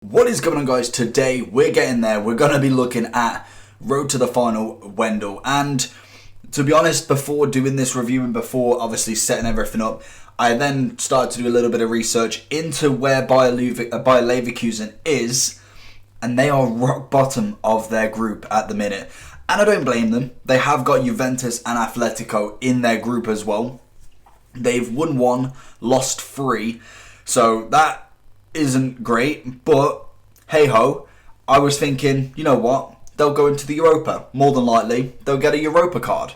What is going on, guys? Today we're getting there. We're going to be looking at Road to the Final Wendell. And to be honest, before doing this review and before obviously setting everything up, I then started to do a little bit of research into where Bayer Leverkusen is, and they are rock bottom of their group at the minute. And I don't blame them. They have got Juventus and Atletico in their group as well. They've won 1, lost 3, so that isn't great, but hey ho, I was thinking, you know what, they'll go into the Europa, more than likely, they'll get a Europa card.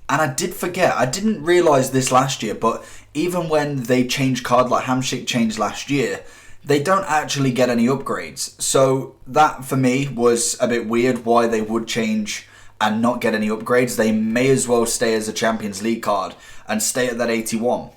And I did forget, I didn't realise this last year, but even when they change card like Hamsik changed last year, they don't actually get any upgrades. So that for me was a bit weird why they would change and not get any upgrades. They may as well stay as a Champions League card and stay at that 81.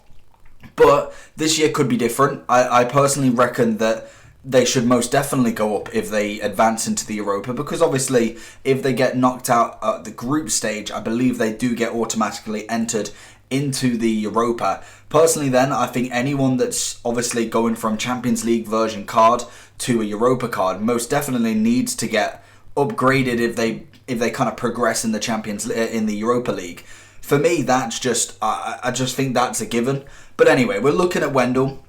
But this year could be different. I personally reckon that they should most definitely go up if they advance into the Europa, because obviously if they get knocked out at the group stage, I believe they do get automatically entered into the Europa. Personally then, I think anyone that's obviously going from Champions League version card to a Europa card most definitely needs to get upgraded if they kind of progress in the Europa League. For me, that's just, I just think that's a given. But anyway, we're looking at Wendell.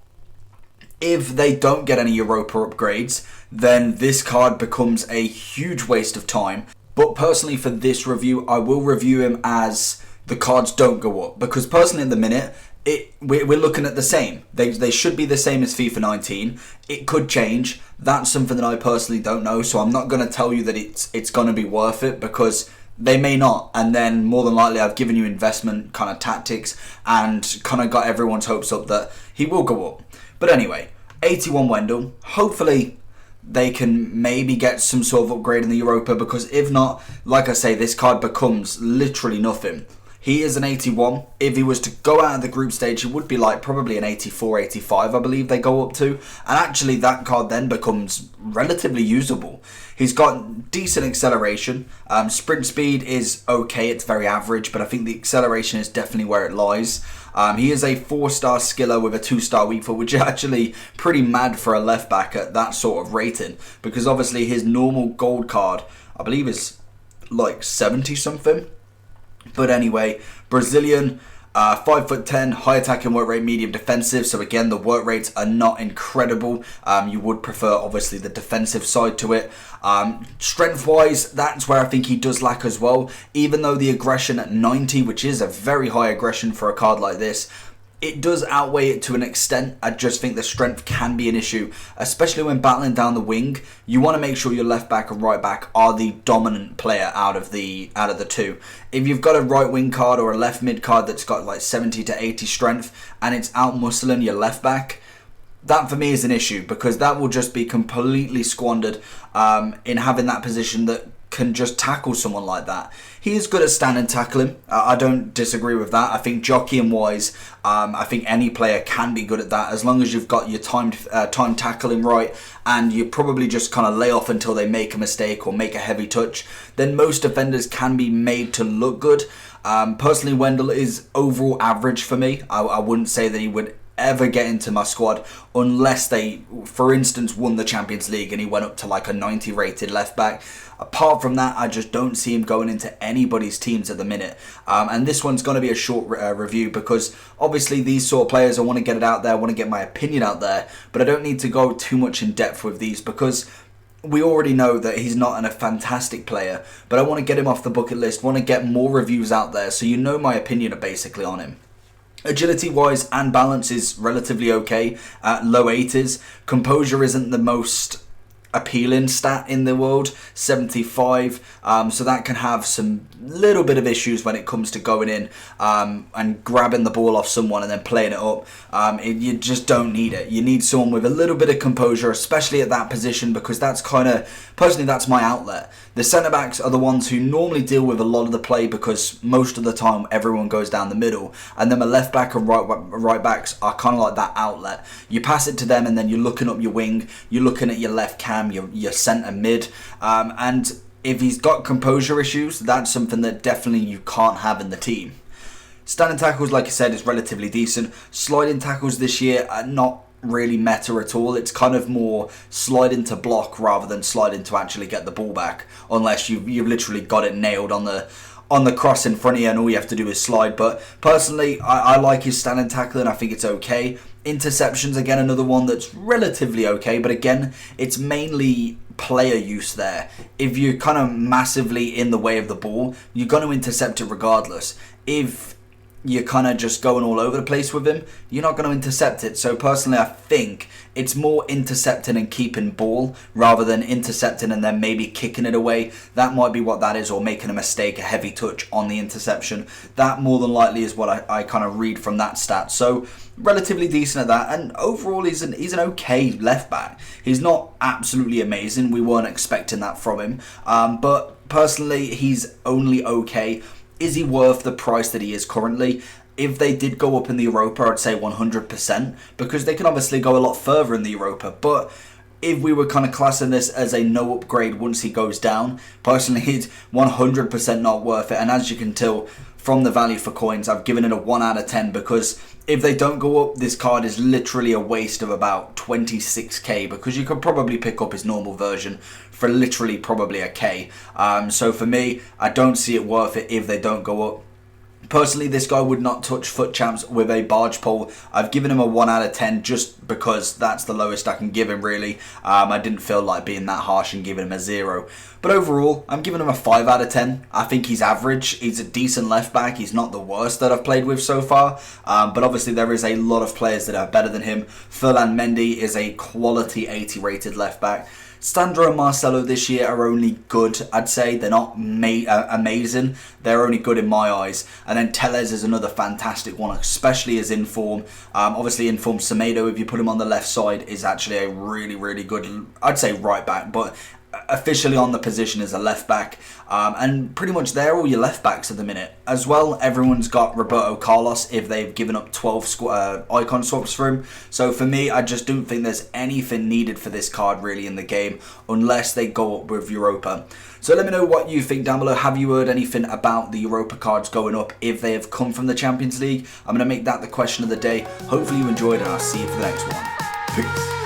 If they don't get any Europa upgrades, then this card becomes a huge waste of time. But personally, for this review, I will review him as the cards don't go up. Because personally, at the minute, we're looking at the same. They should be the same as FIFA 19. It could change. That's something that I personally don't know. So I'm not going to tell you that it's going to be worth it, because they may not, and then more than likely I've given you investment kind of tactics and kind of got everyone's hopes up that he will go up. But anyway, 81 Wendell. Hopefully they can maybe get some sort of upgrade in the Europa, because if not, like I say, this card becomes literally nothing. He is an 81. If he was to go out of the group stage, it would be like probably an 84, 85, I believe they go up to. And actually that card then becomes relatively usable. He's got decent acceleration. Sprint speed is okay, it's very average, but I think the acceleration is definitely where it lies. He is a 4-star skiller with a 2-star weak foot, which is actually pretty mad for a left back at that sort of rating, because obviously his normal gold card, I believe, is like 70 something. But anyway, Brazilian, 5'10", high attacking work rate, medium defensive. So again, the work rates are not incredible. You would prefer obviously the defensive side to it. Strength wise, that's where I think he does lack as well. Even though the aggression at 90, which is a very high aggression for a card like this, it does outweigh it to an extent. I just think the strength can be an issue, especially when battling down the wing. You want to make sure your left back and right back are the dominant player out of the two. If you've got a right wing card or a left mid card that's got like 70 to 80 strength and it's out muscling your left back, that for me is an issue, because that will just be completely squandered in having that position that can just tackle someone like that. He is good at standing tackling. I don't disagree with that. I think jockeying wise, I think any player can be good at that, as long as you've got your timed tackling right, and you probably just kind of lay off until they make a mistake or make a heavy touch. Then most defenders can be made to look good. Personally, Wendell is overall average for me. I wouldn't say that he would ever get into my squad unless they, for instance, won the Champions League and he went up to like a 90 rated left back. Apart from that, I just don't see him going into anybody's teams at the minute. And this one's going to be a short review, because obviously these sort of players, I want to get it out there, I want to get my opinion out there, but I don't need to go too much in depth with these, because we already know that he's not a fantastic player, but I want to get him off the bucket list, want to get more reviews out there so you know my opinion basically on him. Agility wise and balance is relatively okay at low 80s. Composure isn't the most appealing stat in the world, 75, so that can have some little bit of issues when it comes to going in and grabbing the ball off someone and then playing it up. You just don't need it. You need someone with a little bit of composure, especially at that position, because that's kind of, personally, that's my outlet. The centre backs are the ones who normally deal with a lot of the play, because most of the time everyone goes down the middle, and then my left back and right backs are kind of like that outlet. You pass it to them and then you're looking up your wing, you're looking at your left cam, your centre mid, and if he's got composure issues, that's something that definitely you can't have in the team. Standing tackles, like I said, is relatively decent. Sliding tackles this year are not really meta at all. It's kind of more slide into block rather than slide into actually get the ball back, unless you've literally got it nailed on the cross in front of you and all you have to do is slide. But personally, I like his standing tackling. I think it's okay. Interceptions, again, another one that's relatively okay, but again, it's mainly player use there. If you're kind of massively in the way of the ball, you're going to intercept it regardless. If you're kind of just going all over the place with him, you're not going to intercept it. So personally, I think it's more intercepting and keeping ball rather than intercepting and then maybe kicking it away. That might be what that is, or making a mistake, a heavy touch on the interception. That more than likely is what I kind of read from that stat. So relatively decent at that, and overall he's an okay left back. He's not absolutely amazing. We weren't expecting that from him, but personally he's only okay. Is he worth the price that he is currently? If they did go up in the Europa, I'd say 100%, because they can obviously go a lot further in the Europa. But if we were kind of classing this as a no upgrade once he goes down, personally it's 100% not worth it. And as you can tell from the value for coins, I've given it a 1 out of 10, because if they don't go up, this card is literally a waste of about 26k, because you could probably pick up his normal version for literally probably a K. So for me, I don't see it worth it if they don't go up. Personally, this guy would not touch FUT Champs with a barge pole. I've given him a 1 out of 10 just because that's the lowest I can give him, really. I didn't feel like being that harsh and giving him a 0. But overall, I'm giving him a 5 out of 10. I think he's average. He's a decent left back. He's not the worst that I've played with so far. But obviously, there is a lot of players that are better than him. Ferland Mendy is a quality 80 rated left back. Sandro and Marcelo this year are only good, I'd say. They're not amazing. They're only good in my eyes. And then Tellez is another fantastic one, especially as in form. Obviously, in form, Semedo, if you put him on the left side, is actually a really, really good, I'd say right back, but officially on the position as a left back. And pretty much they're all your left backs at the minute. As well, everyone's got Roberto Carlos if they've given up 12 icon swaps for him. So for me, I just don't think there's anything needed for this card really in the game unless they go up with Europa. So let me know what you think down below. Have you heard anything about the Europa cards going up if they have come from the Champions League? I'm going to make that the question of the day. Hopefully you enjoyed, and I'll see you for the next one. Peace.